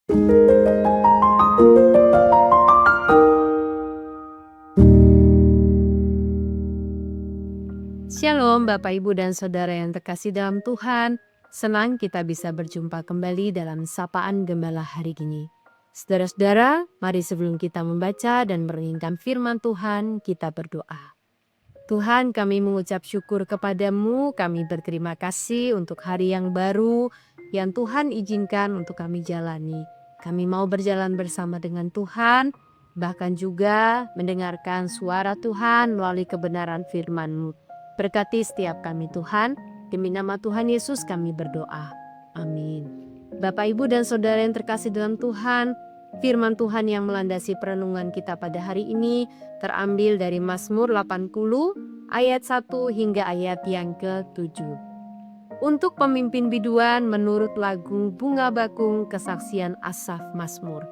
Shalom Bapak Ibu dan Saudara yang terkasih dalam Tuhan. Senang kita bisa berjumpa kembali dalam Sapaan Gembala hari ini. Saudara-saudara, mari sebelum kita membaca dan merenungkan firman Tuhan, kita berdoa. Tuhan, kami mengucap syukur kepadamu, kami berterima kasih untuk hari yang baru yang Tuhan izinkan untuk kami jalani. Kami mau berjalan bersama dengan Tuhan, bahkan juga mendengarkan suara Tuhan melalui kebenaran firman-Mu. Berkati setiap kami Tuhan, demi nama Tuhan Yesus kami berdoa. Amin. Bapak, Ibu, dan Saudara yang terkasih dalam Tuhan, firman Tuhan yang melandasi perenungan kita pada hari ini terambil dari Mazmur 80 ayat 1 hingga ayat yang ke-7. Untuk pemimpin biduan menurut lagu Bunga Bakung kesaksian Asaf Mazmur.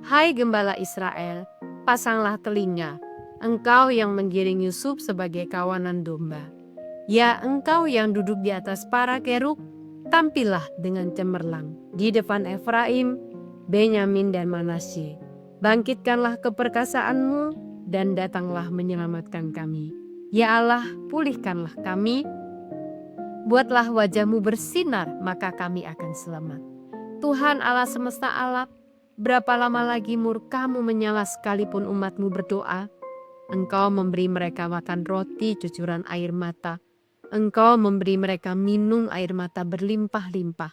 Hai Gembala Israel, pasanglah telinga, engkau yang menggiring Yusuf sebagai kawanan domba. Ya, engkau yang duduk di atas para kerub, tampillah dengan cemerlang di depan Efraim, Benyamin dan Manasye. Bangkitkanlah keperkasaanmu dan datanglah menyelamatkan kami. Ya Allah, pulihkanlah kami. Buatlah wajahmu bersinar, maka kami akan selamat. Tuhan Allah semesta alam, berapa lama lagi murkamu menyala sekalipun umatmu berdoa? Engkau memberi mereka makan roti cucuran air mata. Engkau memberi mereka minum air mata berlimpah-limpah.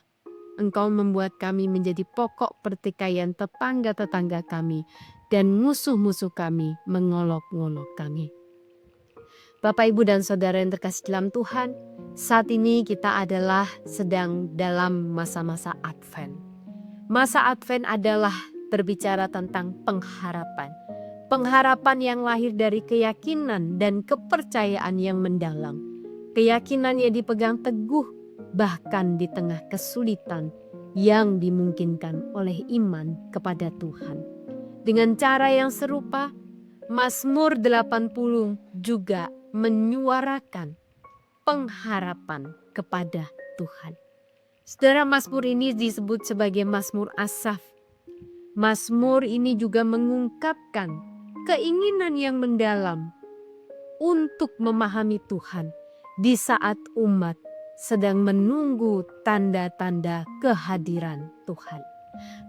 Engkau membuat kami menjadi pokok pertikaian tetangga-tetangga kami, dan musuh-musuh kami mengolok-ngolok kami. Bapak, Ibu, dan Saudara yang terkasih dalam Tuhan, saat ini kita adalah sedang dalam masa-masa Advent. Masa Advent adalah berbicara tentang pengharapan. Pengharapan yang lahir dari keyakinan dan kepercayaan yang mendalam. Keyakinan yang dipegang teguh bahkan di tengah kesulitan yang dimungkinkan oleh iman kepada Tuhan. Dengan cara yang serupa, Mazmur 80 juga menyuarakan pengharapan kepada Tuhan. Saudara, Mazmur ini disebut sebagai Mazmur Asaf. Mazmur ini juga mengungkapkan keinginan yang mendalam untuk memahami Tuhan di saat umat sedang menunggu tanda-tanda kehadiran Tuhan.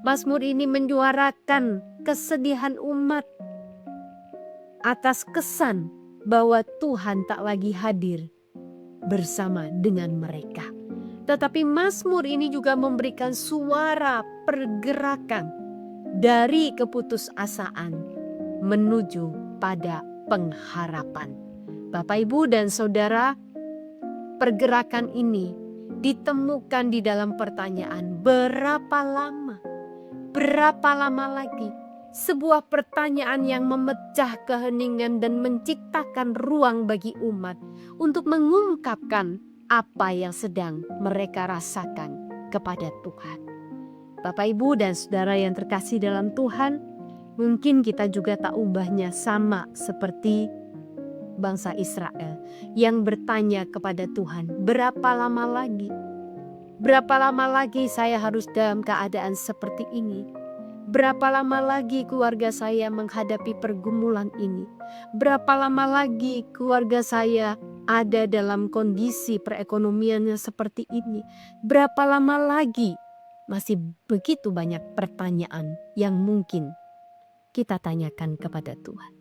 Mazmur ini menyuarakan kesedihan umat atas kesan bahwa Tuhan tak lagi hadir bersama dengan mereka. Tetapi Mazmur ini juga memberikan suara pergerakan dari keputusasaan menuju pada pengharapan. Bapak, Ibu, dan Saudara, pergerakan ini ditemukan di dalam pertanyaan, berapa lama? Berapa lama lagi? Sebuah pertanyaan yang memecah keheningan dan menciptakan ruang bagi umat untuk mengungkapkan apa yang sedang mereka rasakan kepada Tuhan. Bapak, Ibu, dan Saudara yang terkasih dalam Tuhan, mungkin kita juga tak ubahnya sama seperti bangsa Israel yang bertanya kepada Tuhan, berapa lama lagi? Berapa lama lagi saya harus dalam keadaan seperti ini? Berapa lama lagi keluarga saya menghadapi pergumulan ini? Berapa lama lagi keluarga saya ada dalam kondisi perekonomiannya seperti ini? Berapa lama lagi? Masih begitu banyak pertanyaan yang mungkin kita tanyakan kepada Tuhan.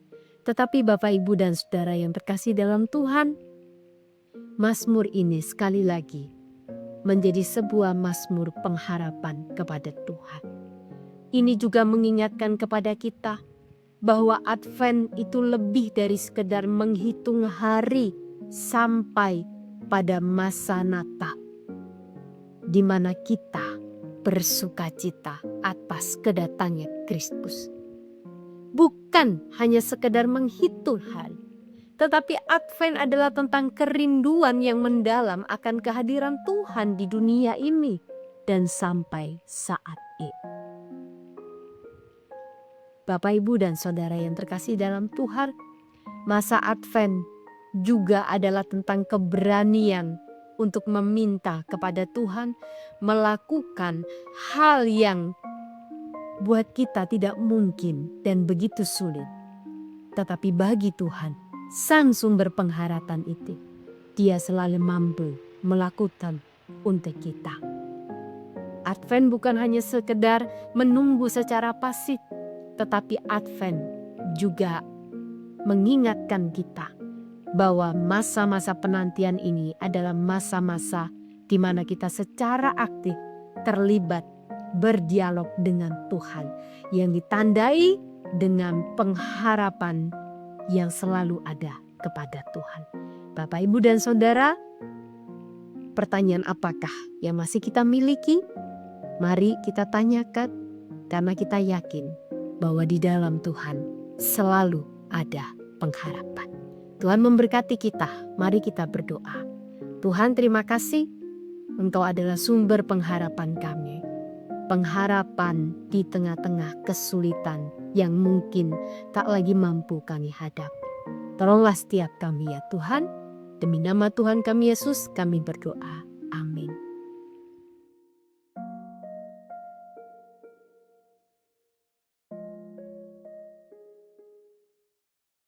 Tetapi Bapak, Ibu, dan Saudara yang terkasih dalam Tuhan, Mazmur ini sekali lagi menjadi sebuah mazmur pengharapan kepada Tuhan. Ini juga mengingatkan kepada kita bahwa Advent itu lebih dari sekedar menghitung hari sampai pada masa Natal, di mana kita bersukacita atas kedatangan Kristus. Bukan hanya sekedar menghitung hari, tetapi Advent adalah tentang kerinduan yang mendalam akan kehadiran Tuhan di dunia ini dan sampai saat ini. Bapak, Ibu, dan Saudara yang terkasih dalam Tuhan, masa Advent juga adalah tentang keberanian untuk meminta kepada Tuhan melakukan hal yang buat kita tidak mungkin dan begitu sulit. Tetapi bagi Tuhan, Sang Sumber pengharapan itu, Dia selalu mampu melakukan untuk kita. Advent bukan hanya sekedar menunggu secara pasif, tetapi Advent juga mengingatkan kita bahwa masa-masa penantian ini adalah masa-masa di mana kita secara aktif terlibat berdialog dengan Tuhan yang ditandai dengan pengharapan yang selalu ada kepada Tuhan. Bapak, Ibu, dan Saudara, pertanyaan apakah yang masih kita miliki? Mari kita tanyakan, karena kita yakin bahwa di dalam Tuhan selalu ada pengharapan. Tuhan memberkati kita. Mari kita berdoa. Tuhan, terima kasih, Engkau adalah sumber pengharapan kami. Pengharapan di tengah-tengah kesulitan yang mungkin tak lagi mampu kami hadapi. Tolonglah setiap kami ya Tuhan. Demi nama Tuhan kami Yesus kami berdoa.